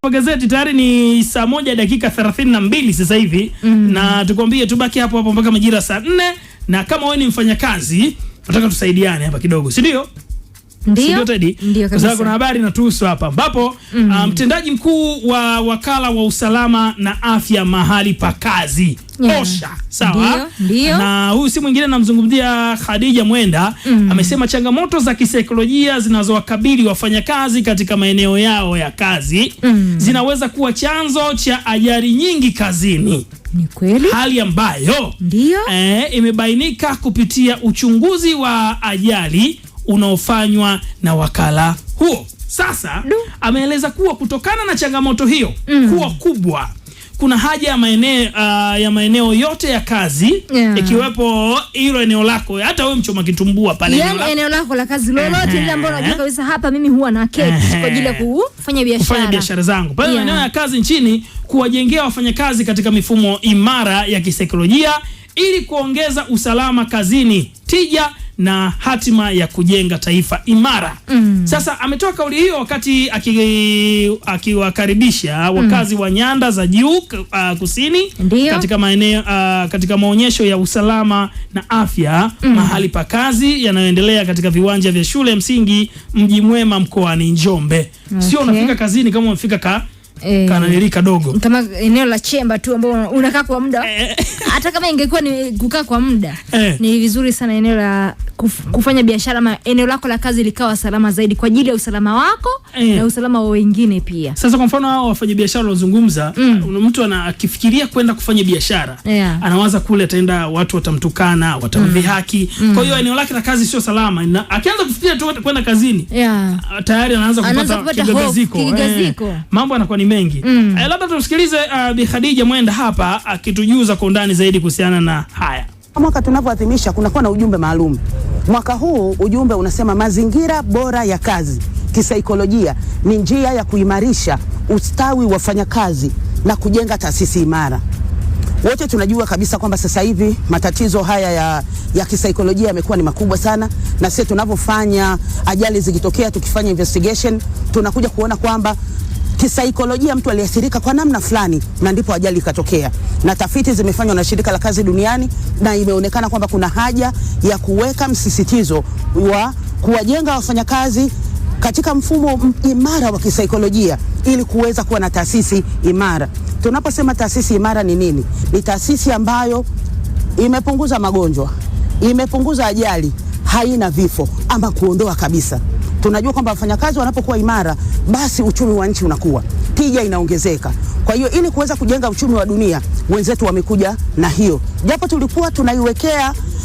kwa gazeti tayari ni saa 1:32 sasa hivi. Na tukwambie tubaki hapo hapo mpaka majira saa 4, na kama wewe ni mfanyakazi nataka tusaidiane hapa kidogo, si ndio? Ndio kabisa. Kuna habari natuhusu hapa ambapo mtendaji mkuu wa wakala wa usalama na afya mahali pa kazi OSHA, sawa? Ndiyo. Na huyu si mwingine, namzungumzia Khadija Mwenda. Amesema changamoto za kisaikolojia zinazowakabili wafanyakazi katika maeneo yao ya kazi zinaweza kuwa chanzo cha ajali nyingi kazini. Ni kweli? Hali ambayo imebainika kupitia uchunguzi wa ajali unaofanywa na wakala huo. Sasa ameeleza kuwa kutokana na changamoto hiyo kuwa kubwa, kuna haja ya maeneo yote ya kazi ikiwepo hilo eneo lako, hata wewe mchoma kitumbua pale eneo lako la kazi lolote ile ambalo unajua kabisa hapa mimi huwa na keti kwa ajili ya kufanya biashara zangu pale eneo ya kazi nchini, kuwajengea wafanyakazi katika mifumo imara ya kisaikolojia ili kuongeza usalama kazini, tija na hatima ya kujenga taifa imara. Sasa ametoa kauli hiyo wakati akiwakaribisha wakazi wa nyanda za juu kusini katika maeneo katika maonyesho ya usalama na afya mahali pa kazi yanayoendelea katika viwanja vya shule msingi Mji Mwema mkoani Njombe. Sio unafika kazini kama umefika kanalilika dogo kama eneo la chemba tu ambao unakaa kwa muda. Hata kama ingekuwa ni kukaa kwa muda, ni vizuri sana eneo la kufanya biashara ama eneo lako la kazi likawa salama zaidi kwa ajili ya usalama wako na usalama wa wengine pia. Sasa kwa mfano hao wafanya biashara wanaozungumza, mtu akifikiria kwenda kufanya biashara, anawaza kule ataenda watu watamtukana, watamdhihaki. Kwa hiyo eneo lake la kazi sio salama. Akianza kufikiria tu kwenda kazini, tayari anaanza kupata kigaziko. Mambo yanakuwa ni mengi. Labda tumsikilize Bi Khadija Mwenda hapa akitujuza kwa undani zaidi kuhusiana na haya. Mwaka tunavyoadhimisha kunakuwa na ujumbe maalum. Mwaka huu ujumbe unasema mazingira bora ya kazi kisaikolojia ni njia ya kuimarisha ustawi wa wafanyakazi na kujenga taasisi imara. Wote tunajua kabisa kwamba sasa hivi matatizo haya ya kisaikolojia yamekuwa ni makubwa sana, na sisi tunavyofanya ajali zikitokea, tukifanya investigation, tunakuja kuona kwamba kisaikolojia mtu aliathirika kwa namna fulani na ndipo ajali ikatokea. Na tafiti zimefanywa na Shirika la Kazi Duniani na imeonekana kwamba kuna haja ya kuweka msisitizo wa kuwajenga wafanyakazi katika mfumo imara wa kisaikolojia ili kuweza kuwa na taasisi imara. Tunaposema taasisi imara ni nini? Ni taasisi ambayo imepunguza magonjwa, imepunguza ajali, haina vifo ama kuondoa kabisa. Tunajua kwamba wafanyakazi wanapokuwa imara, basi uchumi wa nchi unakuwa, tija inaongezeka. Kwa hiyo ili kuweza kujenga uchumi wa dunia, wenzetu wamekuja na hiyo. Japo tulikuwa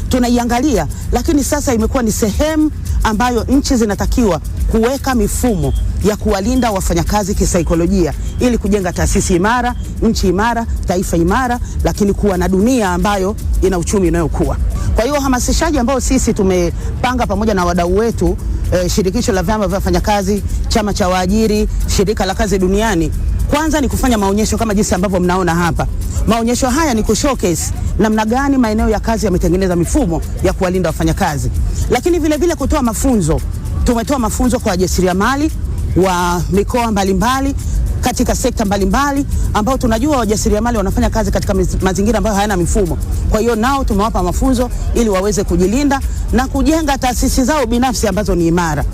tunaiangalia, lakini sasa imekuwa ni sehemu ambayo nchi zinatakiwa kuweka mifumo ya kuwalinda wafanyakazi kisaikolojia ili kujenga taasisi imara, nchi imara, taifa imara, lakini kuwa na dunia ambayo ina uchumi unayokuwa. Kwa hiyo hamasishaji ambao sisi tumepanga pamoja na wadau wetu, shirikisho la vyama vya wafanyakazi, chama cha waajiri, Shirika la Kazi Duniani, kwanza ni kufanya maonyesho kama jinsi ambavyo mnaona hapa. Maonyesho haya ni kushowcase namna gani maeneo ya kazi yametengeneza mifumo ya kuwalinda wafanyakazi, lakini vile vile kutoa mafunzo. Tumetoa mafunzo kwa wajasiriamali wa mikoa mbalimbali katika sekta mbalimbali ambao tunajua wajasiriamali wanafanya kazi katika mazingira ambayo hayana mifumo. Kwa hiyo nao tumewapa mafunzo ili waweze kujilinda na kujenga taasisi zao binafsi ambazo ni imara.